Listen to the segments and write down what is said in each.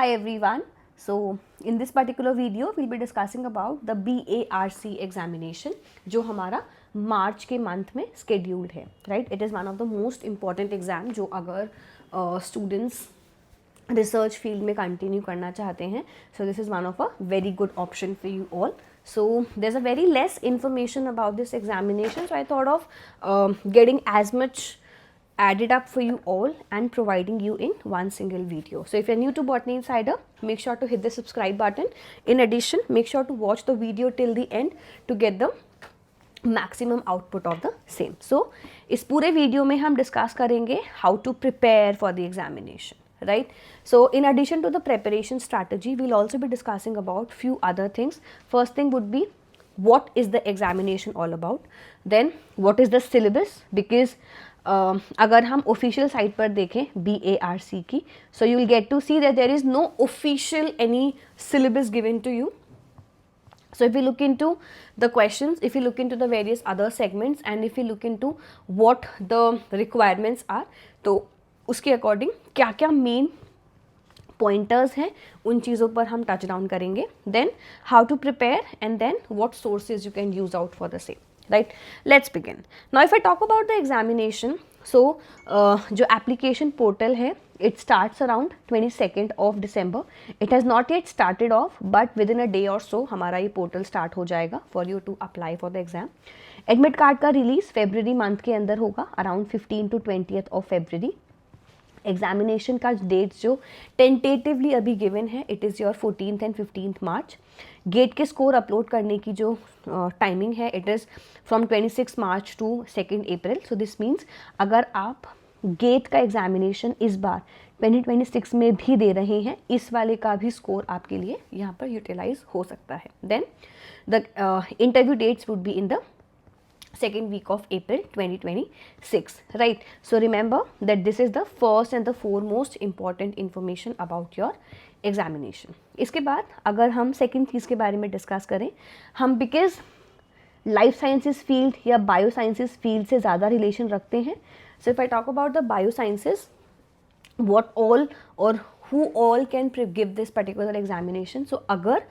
Hi everyone. So in this particular video we'll be discussing about the BARC examination जो हमारा मार्च के month में scheduled है, right? It is one of the most important exam जो अगर students research field में continue करना चाहते हैं, so this is one of a very good option for you all. So there's a very less information about this examination, so I thought of getting as much added up for you all and providing you in one single video. So if you're new to Botany Insider, make sure to hit the subscribe button. In addition, make sure to watch the video till the end to get the maximum output of the same. So इस पूरे video में हम discuss करेंगे how to prepare for the examination, right? So in addition to the preparation strategy, we'll also be discussing about few other things. First thing would be what is the examination all about, then what is the syllabus, because अगर हम official site पर देखें BARC की, so you will get to see that there is no official any syllabus given to you. So if you look into the questions, if you look into the various other segments and if you look into what the requirements are, तो उसके according क्या क्या main pointers हैं उन चीज़ों पर हम touch down करेंगे. Then how to prepare and then what sources you can use out for the same. Right, let's begin. Now if I talk about the examination, so जो application portal है, it starts around 22nd of December. It has not yet started off, but within a day or so हमारा ये portal start हो जाएगा for you to apply for the exam. Admit card का release February month के अंदर होगा around 15 to 20th of February. Examination का dates जो टेंटेटिवली अभी गिवन है, it is your 14th and 15th March. GATE के स्कोर अपलोड करने की जो टाइमिंग है, it is from 26 March to 2 April. So this means अगर आप गेट का एग्जामिनेशन इस बार 2026 में भी दे रहे हैं, इस वाले का भी स्कोर आपके लिए यहाँ पर यूटिलाइज हो सकता है. Then the interview dates would be in the second week of April 2026, right? So remember that this is the first and the foremost important information about your examination. इसके बाद अगर हम सेकेंड चीज़ के बारे में डिस्कस करें, हम बिकॉज लाइफ साइंसेस फील्ड या बायो साइंसेस फील्ड से ज़्यादा रिलेशन रखते हैं. So if I talk about the bio sciences, what all or who all can give this particular examination. So अगर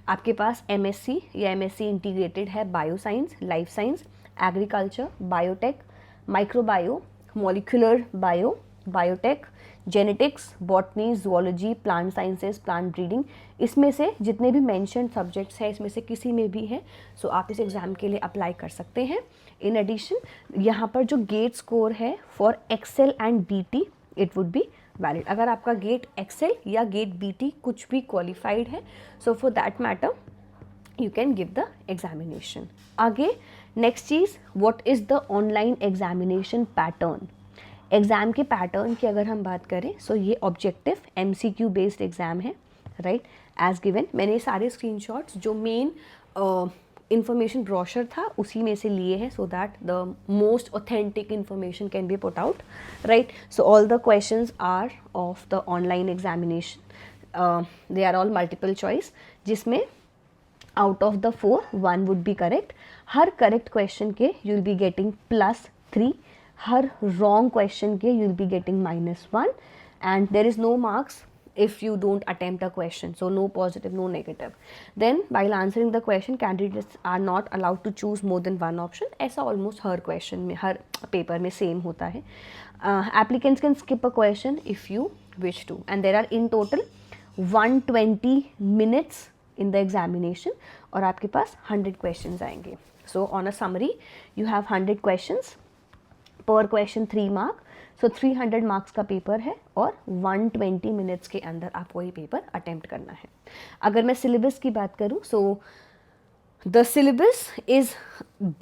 आपके पास MSc या MSc इंटीग्रेटेड है bio science, life science, agriculture, biotech, microbio, molecular bio, biotech, genetics, botany, zoology, plant sciences, plant breeding, इसमें से जितने भी mention subjects हैं इसमें से किसी में भी है, सो आप इस एग्ज़ाम के लिए अप्लाई कर सकते हैं. इन एडिशन यहाँ पर जो गेट स्कोर है for XL and BT, it would be valid. अगर आपका गेट एक्सेल या गेट BT कुछ भी क्वालिफाइड है, so for that matter you can give the examination. आगे नेक्स्ट चीज़, what is the online examination pattern. Exam के पैटर्न की अगर हम बात करें, सो ये ऑब्जेक्टिव MCQ बेस्ड एग्ज़ाम है, राइट, एज गिवन. मैंने सारे स्क्रीनशॉट्स जो मेन इंफॉर्मेशन ब्रोशर था उसी में से लिए हैं, so that the most authentic information can be put out, right. So all the questions are of the online examination, they are all multiple choice, जिसमें out of the 4 1 would be correct. हर correct question के you will be getting +3, हर wrong question के you will be getting -1, and there is no marks if you don't attempt a question, so no positive, no negative. Then while answering the question, candidates are not allowed to choose more than one option. ऐसा almost हर question में, हर paper में same होता है. Applicants can skip a question if you wish to, and there are in total 120 minutes in the examination और आपके पास 100 questions आएंगे. So on a summary you have 100 questions, per question 3 mark, so 300 marks का paper है और 120 minutes के अंदर आपको ये पेपर अटेम्प्ट करना है. अगर मैं सिलेबस की बात करूँ, so the syllabus is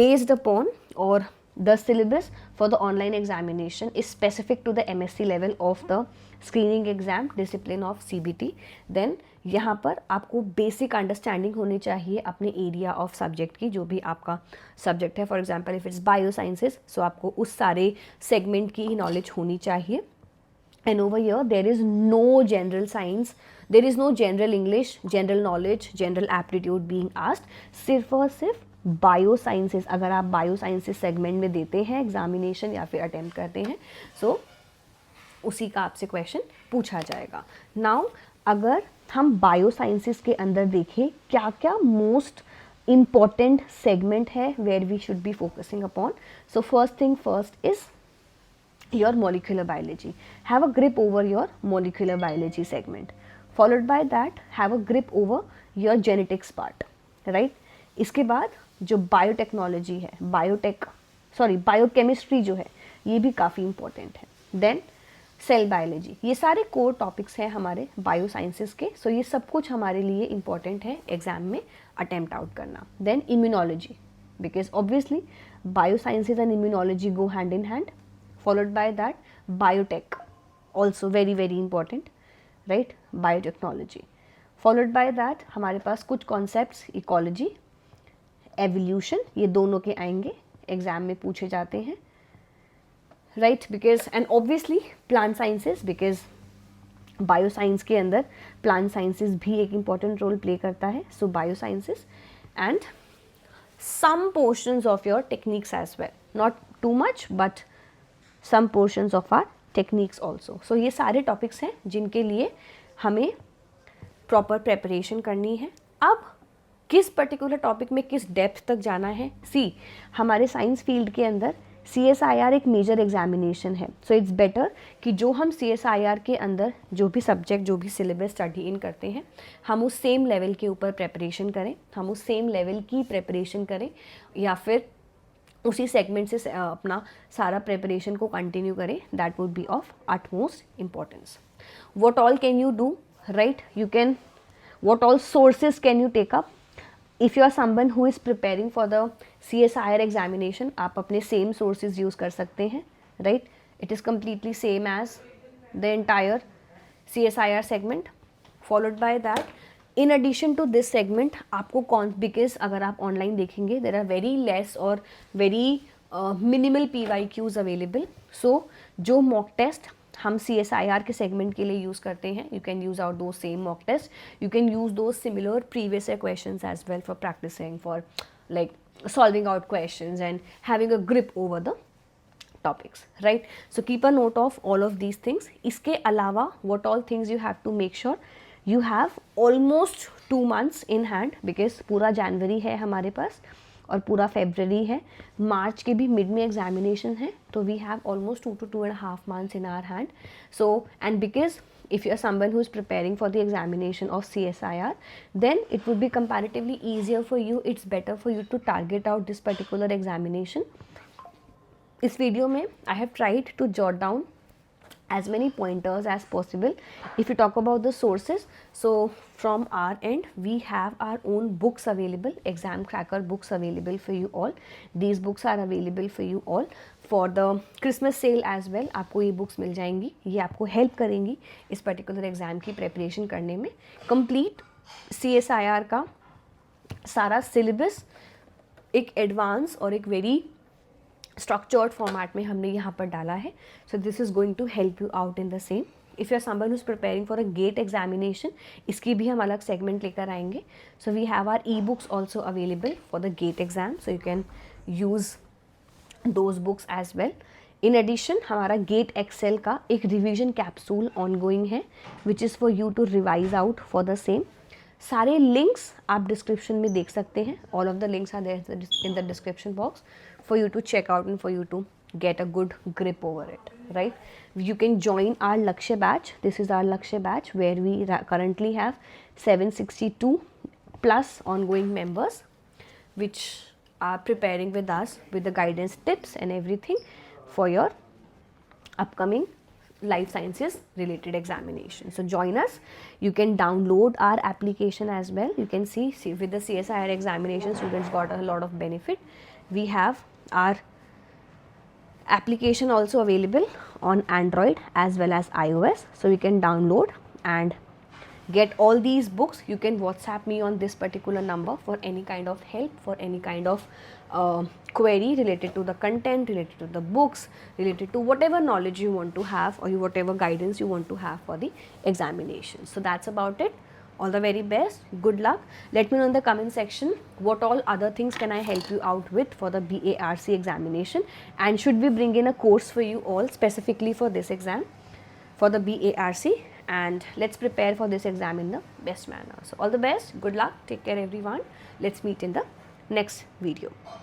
based upon, or the syllabus for the online examination is specific to the MSc level of the screening exam discipline of CBT. then यहाँ पर आपको बेसिक अंडरस्टैंडिंग होनी चाहिए अपने एरिया ऑफ सब्जेक्ट की, जो भी आपका सब्जेक्ट है. For example if it's bio sciences, so आपको उस सारे सेगमेंट की नॉलेज होनी चाहिए. And over here there is no general science, there is no general English, general knowledge, general aptitude being asked. सिर्फ और सिर्फ बायो साइंसेस, अगर आप बायो साइंसेस सेगमेंट में देते हैं एग्जामिनेशन या फिर अटेम्प्ट करते हैं, सो उसी का आपसे क्वेश्चन पूछा जाएगा. नाउ अगर हम बायो साइंसेस के अंदर देखें क्या क्या मोस्ट important segment है where we should be focusing upon. So first thing first is your molecular biology. Have a grip over your molecular biology segment. Followed by that have a grip over your genetics part, right? इसके बाद जो biotechnology है, biochemistry जो है ये भी काफ़ी important है. देन सेल बायोलॉजी, ये सारे कोर टॉपिक्स हैं हमारे बायो साइंसेस के. सो ये सब कुछ हमारे लिए इंपॉर्टेंट है एग्जाम में अटेम्प्ट आउट करना. Then immunology, because obviously bio sciences and immunology go hand in hand. Followed by that biotech, also very very important, right? Biotechnology. Followed by that हमारे पास कुछ कॉन्सेप्ट्स इकोलॉजी, एवोल्यूशन, ये दोनों के आएंगे, exam में पूछे जाते हैं, right? Because and obviously plant sciences, because bio science के अंदर प्लांट साइंसेस भी एक इम्पॉर्टेंट रोल प्ले करता है. So bio sciences and some portions of your techniques as well, not too much but some portions of our techniques also. So ये सारे topics हैं जिनके लिए हमें प्रॉपर प्रेपरेशन करनी है. अब किस पर्टिकुलर टॉपिक में किस डेप्थ तक जाना है, सी हमारे साइंस फील्ड के अंदर CSIR एक मेजर एग्जामिनेशन है. सो इट्स बेटर कि जो हम CSIR के अंदर जो भी सब्जेक्ट, जो भी सिलेबस स्टडी इन करते हैं, हम उस सेम लेवल के ऊपर प्रेपरेशन करें, हम उस सेम लेवल की प्रेपरेशन करें, या फिर उसी सेगमेंट से अपना सारा प्रेपरेशन को कंटिन्यू करें. That would be of utmost importance. What all can you do, right? You can, what all sources can you take up? If you are someone who is preparing for the CSIR examination, आप अपने same sources use कर सकते हैं, right? It is completely same as the entire CSIR segment. Followed by that, in addition to this segment, आपको because अगर आप online देखेंगे, there are very less or very minimal PYQs available. So जो mock test हम CSIR के segment के लिए use करते हैं, you can use out those same mock test, you can use those similar previous year questions as well for practising, for like solving out questions and having a grip over the topics, right? So keep a note of all of these things. इसके अलावा what all things you have to make sure, you have almost 2 months in hand, because पूरा जनवरी है हमारे पास और पूरा फेब्रवरी है, मार्च के भी मिड में एग्जामिनेशन है. तो we have almost 2 to 2.5 months in our hand. So and because if you are someone who is preparing for the examination of CSIR, then it would be comparatively easier for you, it's better for you to target out this particular examination. इस video में I have tried to jot down as many pointers as possible. If you talk about the sources, so from our end we have our own books available, exam cracker books available for you all. These books are available for you all for the Christmas sale as well. आपको ये books मिल जाएंगी, ये आपको help करेंगी इस particular exam की preparation करने में. Complete CSIR का सारा syllabus एक advance और एक very स्ट्रक्चर्ड फॉर्मेट में हमने यहाँ पर डाला है. So this is going to help you out in the same. If you are someone who is preparing for a GATE examination, इसकी भी हम अलग सेगमेंट लेकर आएंगे. So we have are ebooks also available for the GATE exam, so you can use those books as well. In addition हमारा GATE excel का एक revision capsule ongoing है, which is for you to revise out for the same. सारे links आप description में देख सकते हैं. All of the links are there in the description box for you to check out and for you to get a good grip over it, right? You can join our Lakshya batch. This is our Lakshya batch where we currently have 762 plus ongoing members which are preparing with us with the guidance, tips and everything for your upcoming life sciences related examination. So join us. You can download our application as well. You can see with the CSIR examination, students got a lot of benefit. We have our application also available on Android as well as iOS, so you can download and get all these books. You can WhatsApp me on this particular number for any kind of help, for any kind of query related to the content, related to the books, related to whatever knowledge you want to have or whatever guidance you want to have for the examination. So that's about it. All the very best, good luck. Let me know in the comment section what all other things can I help you out with for the BARC examination, and should we bring in a course for you all specifically for this exam for the BARC. and let's prepare for this exam in the best manner. So all the best, good luck, take care everyone. Let's meet in the next video.